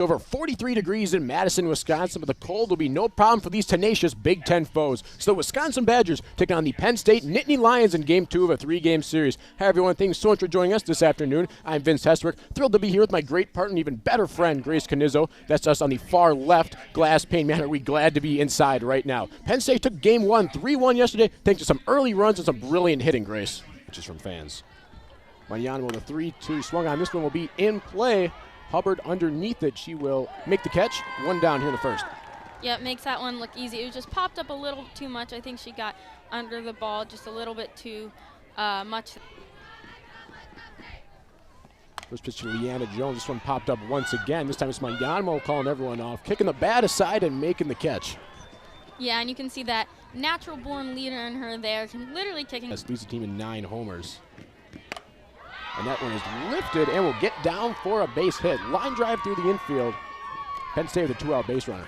Over 43 degrees in Madison, Wisconsin, but the cold will be no problem for these tenacious Big Ten foes. So the Wisconsin Badgers take on the Penn State Nittany Lions in Game 2 of a 3-game series. Hi everyone, thanks so much for joining us this afternoon. I'm Vince Hestwick, thrilled to be here with my great partner and even better friend, Grace Canizzo. That's us on the far left glass pane. Man, are we glad to be inside right now. Penn State took Game 1 3-1 yesterday thanks to some early runs and some brilliant hitting, Grace, which is from fans. Mariano with a 3-2 swung on. This one will be in play. Hubbard underneath it. She will make the catch. One down here in the first. Yeah, it makes that one look easy. It was just popped up a little too much. I think she got under the ball just a little bit too much. First pitch to Leanna Jones. This one popped up once again. This time it's Mariano calling everyone off, kicking the bat aside and making the catch. Yeah, and you can see that natural-born leader in her there, literally kicking. This leads the team in 9 homers. And that one is lifted and will get down for a base hit. Line drive through the infield. Penn State with a 2-out base runner.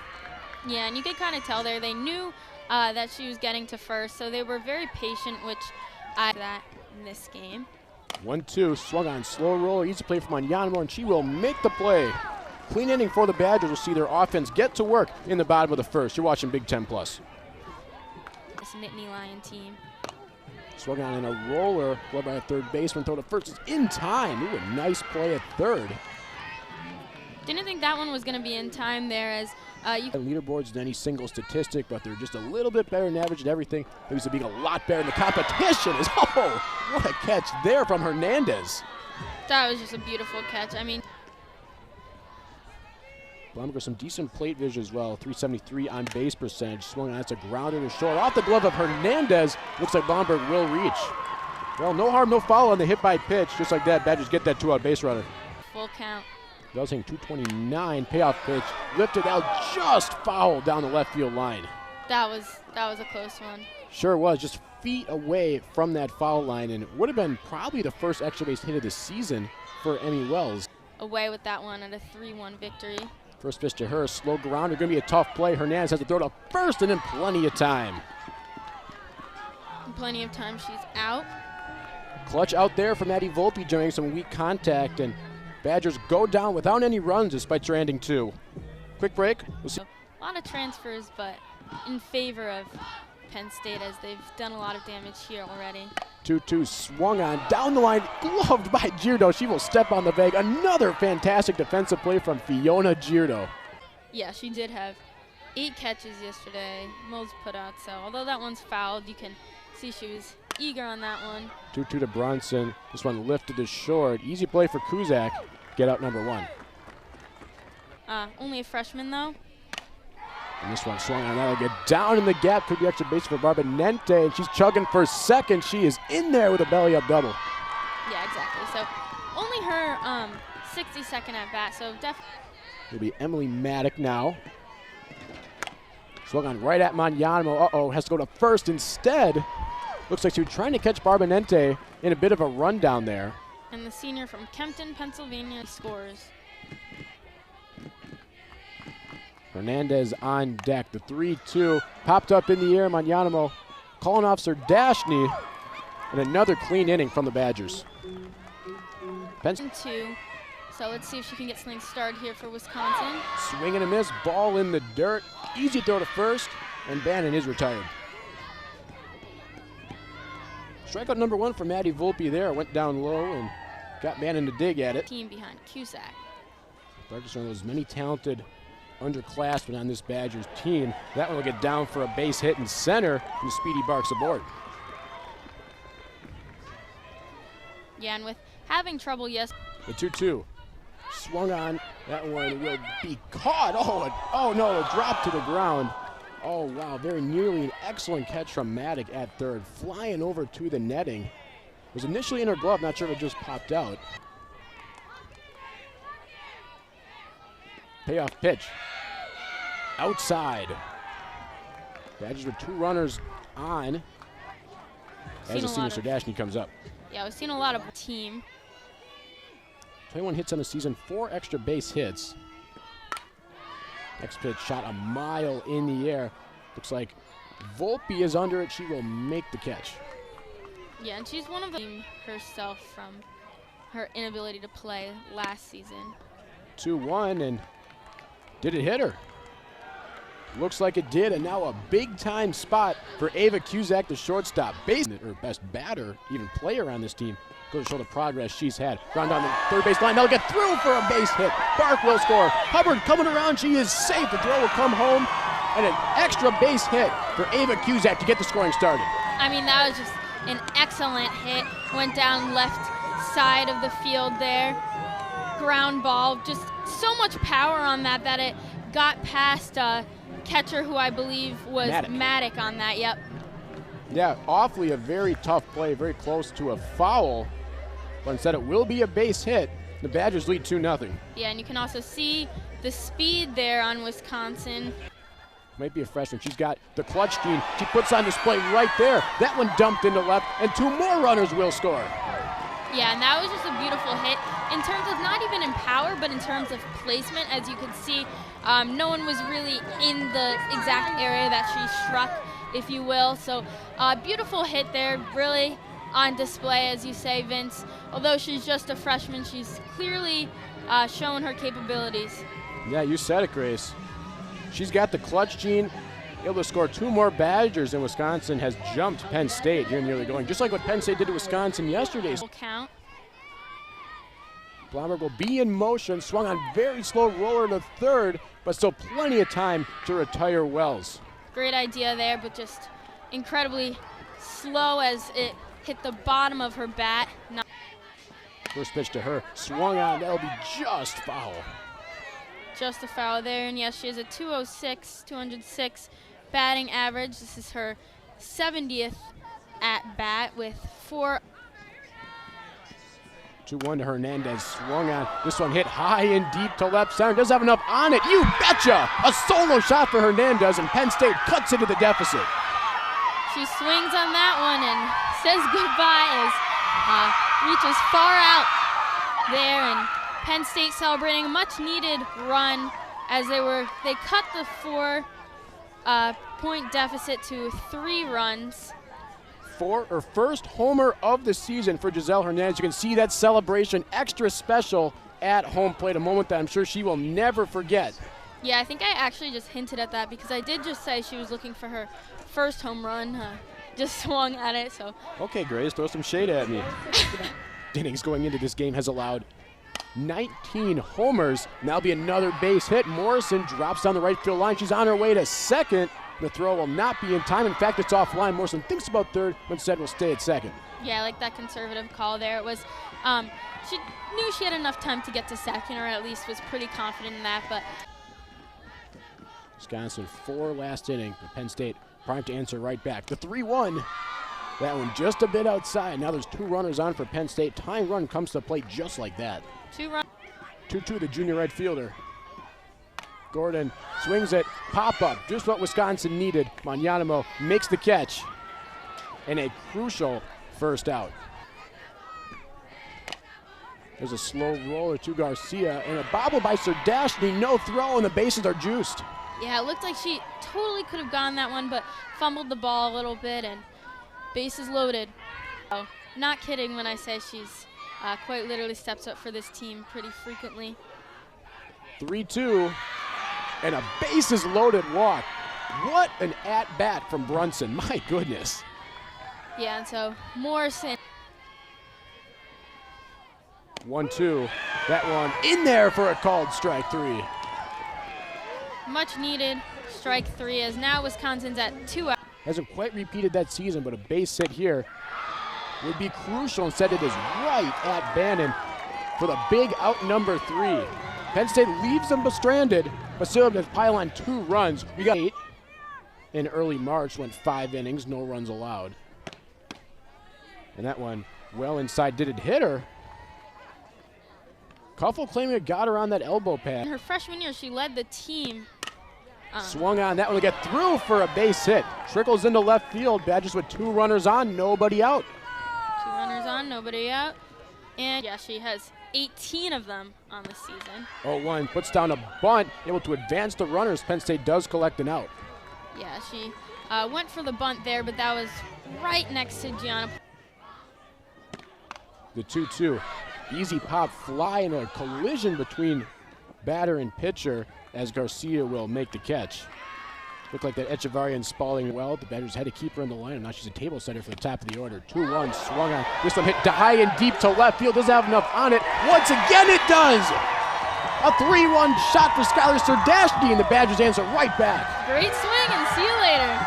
Yeah, and you could kind of tell there. They knew that she was getting to first, so they were very patient, which I that in this game. 1-2, swung on, slow roll, easy play from Mariano, and she will make the play. Clean inning for the Badgers. We'll see their offense get to work in the bottom of the first. You're watching Big Ten Plus. This Nittany Lion team. Swung on in a roller, led by a third baseman, throw to first is in time. Ooh, a nice play at third. Didn't think that one was going to be in time there as leaderboards than any single statistic, but they're just a little bit better than average at everything. They're used to being a lot better in the competition. What a catch there from Hernandez. That was just a beautiful catch. I mean, Blomberg with some decent plate vision as well. 373 on base percentage. Swung on, it's a grounder to short. Off the glove of Hernandez. Looks like Blomberg will reach. Well, no harm, no foul on the hit by pitch. Just like that, Badgers get that 2-out base runner. Full count. Bell's hitting 229. Payoff pitch. Lifted out, just fouled down the left field line. That was a close one. Sure was. Just feet away from that foul line, and it would have been probably the first extra base hit of the season for Emmy Wells. Away with that one at a 3-1 victory. First pitch to her, slow grounder, going to be a tough play. Hernandez has to throw to first, and then plenty of time. Plenty of time, she's out. Clutch out there from Maddie Volpe, generating some weak contact, and Badgers go down without any runs despite stranding 2. Quick break. We'll see. A lot of transfers, but in favor of Penn State as they've done a lot of damage here already. 2-2 swung on, down the line, gloved by Girdo. She will step on the bag. Another fantastic defensive play from Fiona Girdo. Yeah, she did have 8 catches yesterday, most put out, so although that one's fouled, you can see she was eager on that one. 2-2 to Brunson. This one lifted to short. Easy play for Kuzak. Get out number 1. Only a freshman, though. And this one swung on. That'll get down in the gap. Could be extra base for Barbanente. And she's chugging for second. She is in there with a belly-up double. Yeah, exactly. So only her 62nd at bat. So definitely. It'll be Emily Maddock now. Swung on right at Mariano. Uh-oh, has to go to first instead. Looks like she was trying to catch Barbanente in a bit of a rundown there. And the senior from Kempton, Pennsylvania scores. Hernandez on deck. The 3-2 popped up in the air. Mariano calling off Sir Dashny. And another clean inning from the Badgers. Penn 2. So let's see if she can get something started here for Wisconsin. Swing and a miss. Ball in the dirt. Easy throw to first. And Bannon is retired. Strikeout number 1 for Maddie Volpe there. Went down low and got Bannon to dig at it. Team behind Cusack. Badgers one of those many talented underclassmen on this Badgers team. That one will get down for a base hit in center, and Speedy barks aboard. Yeah, and with having trouble, yes. The 2-2 swung on. That one will be caught. Oh no, a drop to the ground. Oh wow, very nearly an excellent catch from Maddock at third. Flying over to the netting. Was initially in her glove, not sure if it just popped out. Payoff pitch. Outside. Badgers with 2 runners on as the senior Sardashny comes up. Yeah, we've seen a lot of team. 21 hits on the season, 4 extra base hits. Next pitch shot a mile in the air. Looks like Volpe is under it. She will make the catch. Yeah, and she's one of the team herself from her inability to play last season. 2-1, and Did it hit her? Looks like it did, and now a big-time spot for Ava Cusack, the shortstop. Her best batter, even player on this team. Goes to show the progress she's had. Ground down the third base line. They'll get through for a base hit. Bark will score. Hubbard coming around. She is safe. The throw will come home. And an extra base hit for Ava Cusack to get the scoring started. I mean, that was just an excellent hit. Went down left side of the field there. Ground ball. Just so much power on that it got past catcher who I believe was Maddock on that. Yep. Yeah, awfully a very tough play. Very close to a foul. But instead it will be a base hit. The Badgers lead 2-0. Yeah, and you can also see the speed there on Wisconsin. Might be a freshman. She's got the clutch gene. She puts on display right there. That one dumped into left, and 2 more runners will score. Yeah, and that was just a beautiful hit. In terms of not even in power, but in terms of placement, as you could see, no one was really in the exact area that she struck, if you will. So beautiful hit there, really on display, as you say, Vince. Although she's just a freshman, she's clearly shown her capabilities. Yeah, you said it, Grace. She's got the clutch gene, able to score 2 more Badgers, and Wisconsin has jumped Penn State here in the early going, just like what Penn State did to Wisconsin yesterday. Count. Blomberg will be in motion, swung on very slow roller to third, but still plenty of time to retire Wells. Great idea there, but just incredibly slow as it hit the bottom of her bat. First pitch to her, swung on, that'll be just foul. Just a foul there, and yes, she has a 206 batting average. This is her 70th at bat with 4. 2-1 to Hernandez, swung on. This one hit high and deep to left center. Doesn't have enough on it. You betcha! A solo shot for Hernandez, and Penn State cuts into the deficit. She swings on that one and says goodbye as reaches far out there, and Penn State celebrating a much-needed run as they cut the 4-point deficit to 3 runs. Her first homer of the season for Giselle Hernandez. You can see that celebration extra special at home plate, a moment that I'm sure she will never forget. Yeah, I think I actually just hinted at that because I did just say she was looking for her first home run. Just swung at it, so. Okay, Grace, throw some shade at me. Innings going into this game has allowed 19 homers. Now be another base hit. Morrison drops down the right field line. She's on her way to second. The throw will not be in time. In fact, it's offline. Morrison thinks about third, but instead will stay at second. Yeah, I like that conservative call there. It was, she knew she had enough time to get to second, or at least was pretty confident in that. But Wisconsin 4 last inning. Penn State primed to answer right back. The 3-1. That one just a bit outside. Now there's 2 runners on for Penn State. Tying run comes to plate just like that. 2-run. 2-2, the junior right fielder. Gordon swings it, pop-up, just what Wisconsin needed. Magnanimo makes the catch, and a crucial first out. There's a slow roller to Garcia, and a bobble by Serdashny, no throw, and the bases are juiced. Yeah, it looked like she totally could have gone that one, but fumbled the ball a little bit, and bases loaded. Oh, not kidding when I say she's quite literally steps up for this team pretty frequently. 3-2. And a bases loaded walk. What an at-bat from Brunson, my goodness. Yeah, and so Morrison. 1-2, that one in there for a called strike 3. Much needed strike 3 as now Wisconsin's at 2 out. Hasn't quite repeated that season, but a base hit here would be crucial. Instead it is right at Bannon for the big out number 3. Penn State leaves them stranded, but still able to pile on 2 runs. We got 8 in early March, went 5 innings, no runs allowed. And that one well inside. Did it hit her? Kuffel claiming it got her on that elbow pad. In her freshman year, she led the team. Swung on, that one will get through for a base hit. Trickles into left field. Badgers with 2 runners on, nobody out. 2 runners on, nobody out. And yeah, she has 18 of them on the season. 0-1, puts down a bunt, able to advance the runners. Penn State does collect an out. Yeah, she went for the bunt there, but that was right next to Gianna. The 2-2, easy pop fly and a collision between batter and pitcher. as Garcia will make the catch. Looked like that Echevarria and Spalding well. The Badgers had to keep her in the line. Now she's a table setter for the top of the order. 2-1 swung on. This one hit high and deep to left field. Doesn't have enough on it. Once again it does! A 3-1 shot for Skylar Serdashny, and the Badgers answer right back. Great swing, and see you later.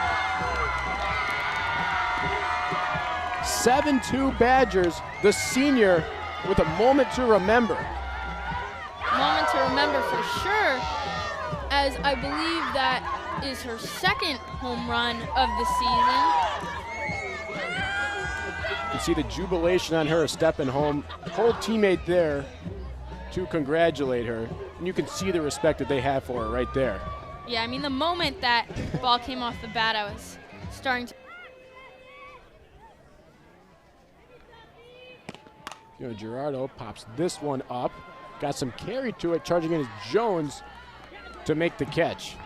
7-2 Badgers, the senior with a moment to remember. Moment to remember for sure, as I believe that is her second home run of the season. You can see the jubilation on her stepping home. Whole teammate there to congratulate her. And you can see the respect that they have for her right there. Yeah, I mean, the moment that ball came off the bat, I was starting to. You know, Gerardo pops this one up. Got some carry to it, charging in is Jones to make the catch.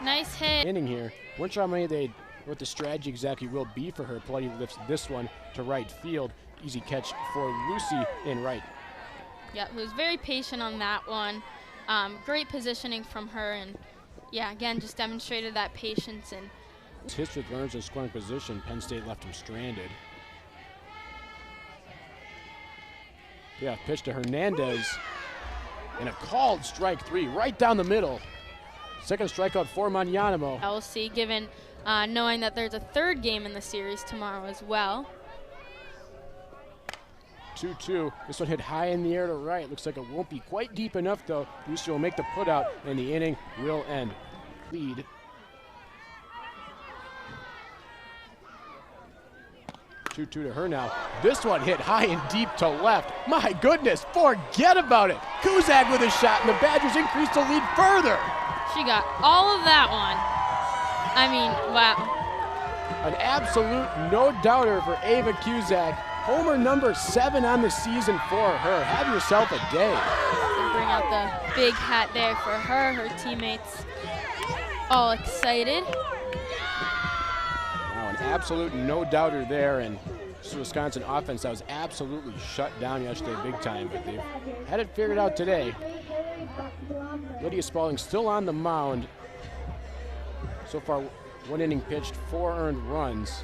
Nice hit. Inning here. Weren't sure how many what the strategy exactly will be for her. Pletty lifts this one to right field. Easy catch for Lucy in right. Yeah, who was very patient on that one. Great positioning from her, and yeah, again, just demonstrated that patience. And hits with runners in scoring position. Penn State left him stranded. Yeah, pitch to Hernandez, and a called strike 3 right down the middle. Second strikeout for Magnanimo. We'll see, given knowing that there's a third game in the series tomorrow as well. 2-2. This one hit high in the air to right. Looks like it won't be quite deep enough, though. Lucy will make the putout, and the inning will end. Lead. 2-2 to her now. This one hit high and deep to left. My goodness, forget about it. Kuzak with a shot, and the Badgers increase the lead further. She got all of that one. I mean, wow. An absolute no-doubter for Ava Kuzak. Homer number 7 on the season for her. Have yourself a day. So bring out the big hat there for her. Her teammates all excited. Wow, an absolute no-doubter there. And this Wisconsin offense that was absolutely shut down yesterday big time, but they've had it figured out today. Lydia Spalding still on the mound. So far, 1 inning pitched, 4 earned runs.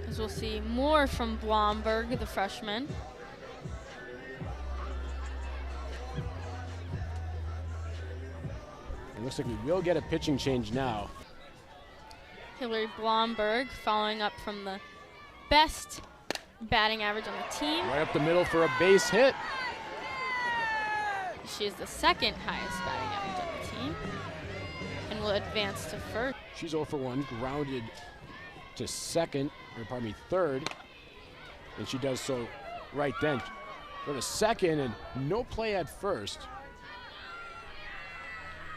As we'll see more from Blomberg, the freshman. It looks like we will get a pitching change now. Hillary Blomberg following up from the best batting average on the team. Right up the middle for a base hit. She is the second highest batting average on the team and will advance to first. She's 0 for 1, grounded to third, and she does so right then. Go to second, and no play at first.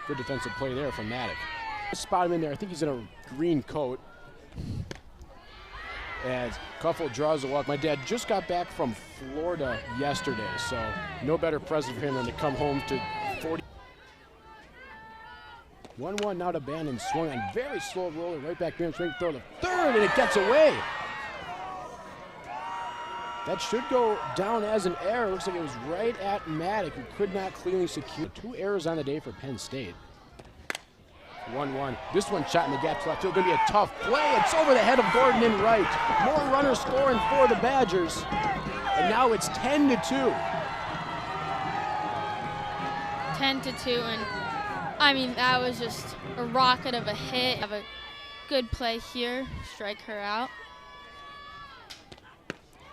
Good defensive play there from Maddock. Spot him in there. I think he's in a green coat. As Kuffel draws the walk. My dad just got back from Florida yesterday, so no better present for him than to come home to 40. 1-1 now to Bannon, swung on very slow roller, right back there, swing throw to third, and it gets away. That should go down as an error. Looks like it was right at Maddock, who could not cleanly secure. 2 errors on the day for Penn State. 1-1. This one shot in the gap to left field. Going to be a tough play. It's over the head of Gordon in right. More runners scoring for the Badgers. And now it's 10-2. 10-2, and I mean, that was just a rocket of a hit. Have a good play here. Strike her out.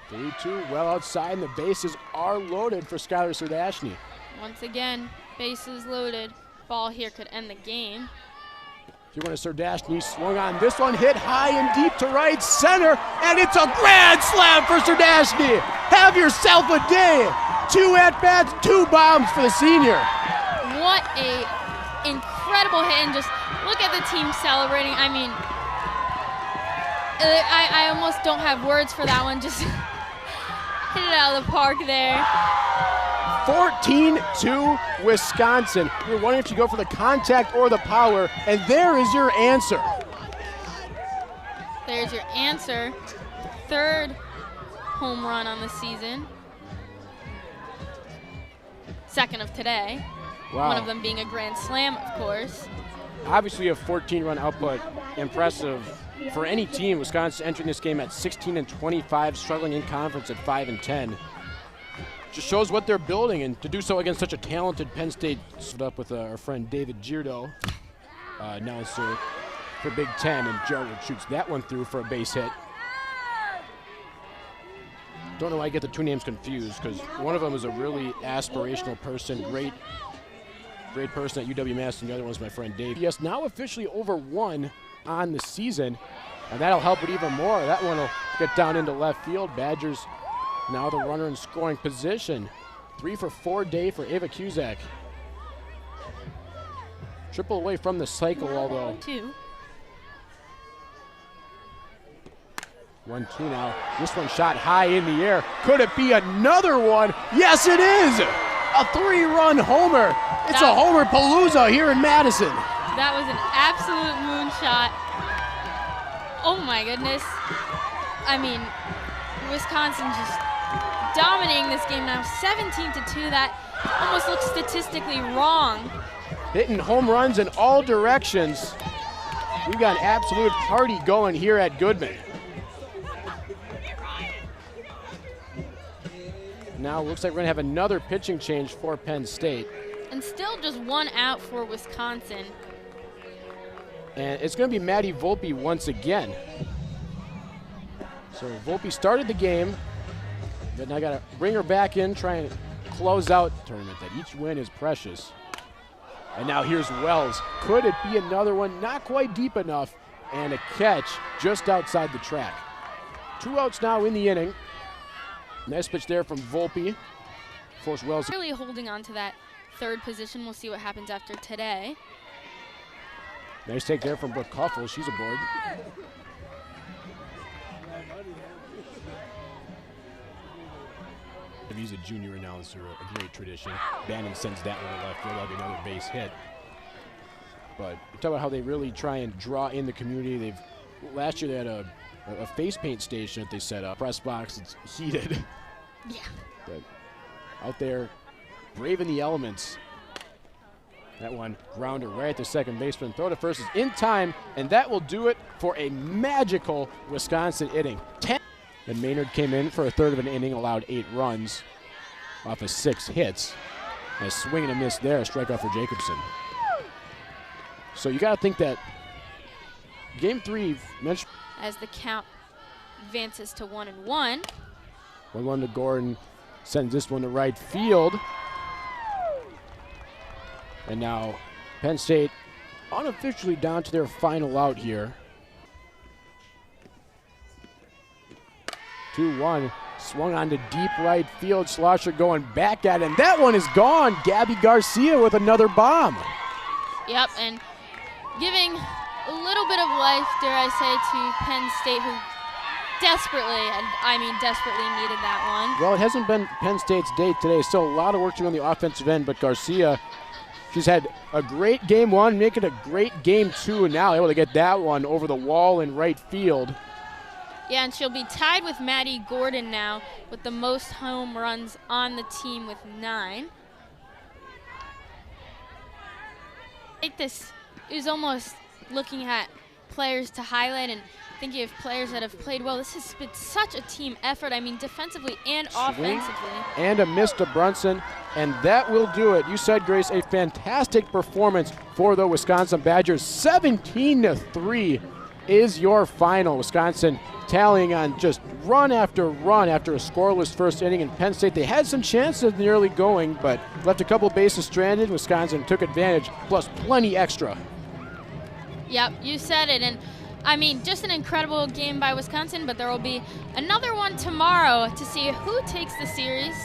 3-2, well outside, and the bases are loaded for Skylar Serdashny. Once again, bases loaded. Ball here could end the game. Here went to Serdashny, swung on. This one hit high and deep to right center, and it's a grand slam for Serdashny. Have yourself a day. 2 at-bats, 2 bombs for the senior. What a incredible hit, and just look at the team celebrating. I mean, I almost don't have words for that one. Just hit it out of the park there. 14-2 Wisconsin. You're wondering if you go for the contact or the power, and there is your answer. There's your answer. 3rd home run on the season. 2nd of today. Wow. One of them being a grand slam, of course. Obviously a 14-run output, impressive for any team. Wisconsin entering this game at 16-25, struggling in conference at 5-10. Just shows what they're building, and to do so against such a talented Penn State. Stood up with our friend David Girdo, announcer for Big Ten, and Jarwood shoots that one through for a base hit. Don't know why I get the two names confused, because one of them is a really aspirational person, great person at UW-Madison. The other one's my friend Dave. Yes, now officially over 1 on the season, and that'll help it even more. That one will get down into left field. Badgers now the runner in scoring position. 3 for 4 day for Ava Cusack. Triple away from the cycle, although. 2. 1-2 now. This one shot high in the air. Could it be another one? Yes, it is! A 3-run homer. It's a homer palooza here in Madison. That was an absolute moonshot. Oh my goodness. I mean, Wisconsin just dominating this game now, 17-2. That almost looks statistically wrong. Hitting home runs in all directions. We got an absolute party going here at Goodman. Now looks like we're gonna have another pitching change for Penn State. And still just 1 out for Wisconsin. And it's gonna be Maddie Volpe once again. So Volpe started the game, but now gotta bring her back in, try and close out the tournament. That each win is precious. And now here's Wells. Could it be another one? Not quite deep enough, and a catch just outside the track. 2 outs now in the inning. Nice pitch there from Volpe. Force Wells. Really holding on to that 3rd position. We'll see what happens after today. Nice take there from Brooke Kuffel. She's aboard. He's a junior announcer, a great tradition. Bannon sends that one to left field. That'll be another base hit. But you talk about how they really try and draw in the community. Last year they had a face paint station that they set up. Press box, it's heated. Yeah. But out there, braving the elements. That one grounder right at the second baseman. Throw to first is in time, and that will do it for a magical Wisconsin inning. And Maynard came in for a 1/3 of an inning, allowed 8 runs off of 6 hits. And a swing and a miss there, a strikeout for Jacobson. So you got to think that game 3, as the count advances to 1-1. 1-1 to Gordon, sends this one to right field. And now Penn State unofficially down to their final out here. 2-1, swung on to deep right field. Schlosser going back at it, and that one is gone. Gabby Garcia with another bomb. Yep, and giving a little bit of life, dare I say, to Penn State, who desperately, and I mean desperately, needed that one. Well, it hasn't been Penn State's day today. Still a lot of work to do on the offensive end, but Garcia, she's had a great game 1, making a great game 2, and now able to get that one over the wall in right field. Yeah, and she'll be tied with Maddie Gordon now with the most home runs on the team with 9. I think this is almost looking at players to highlight and thinking of players that have played well. This has been such a team effort. I mean, defensively and offensively. And a miss to Brunson, and that will do it. You said, Grace, a fantastic performance for the Wisconsin Badgers. 17-3 is your final. Wisconsin tallying on just run after a scoreless first inning. In Penn State, they had some chances in the early going, but left a couple bases stranded. Wisconsin took advantage, plus plenty extra. Yep, you said it. And I mean, just an incredible game by Wisconsin, but there will be another one tomorrow to see who takes the series.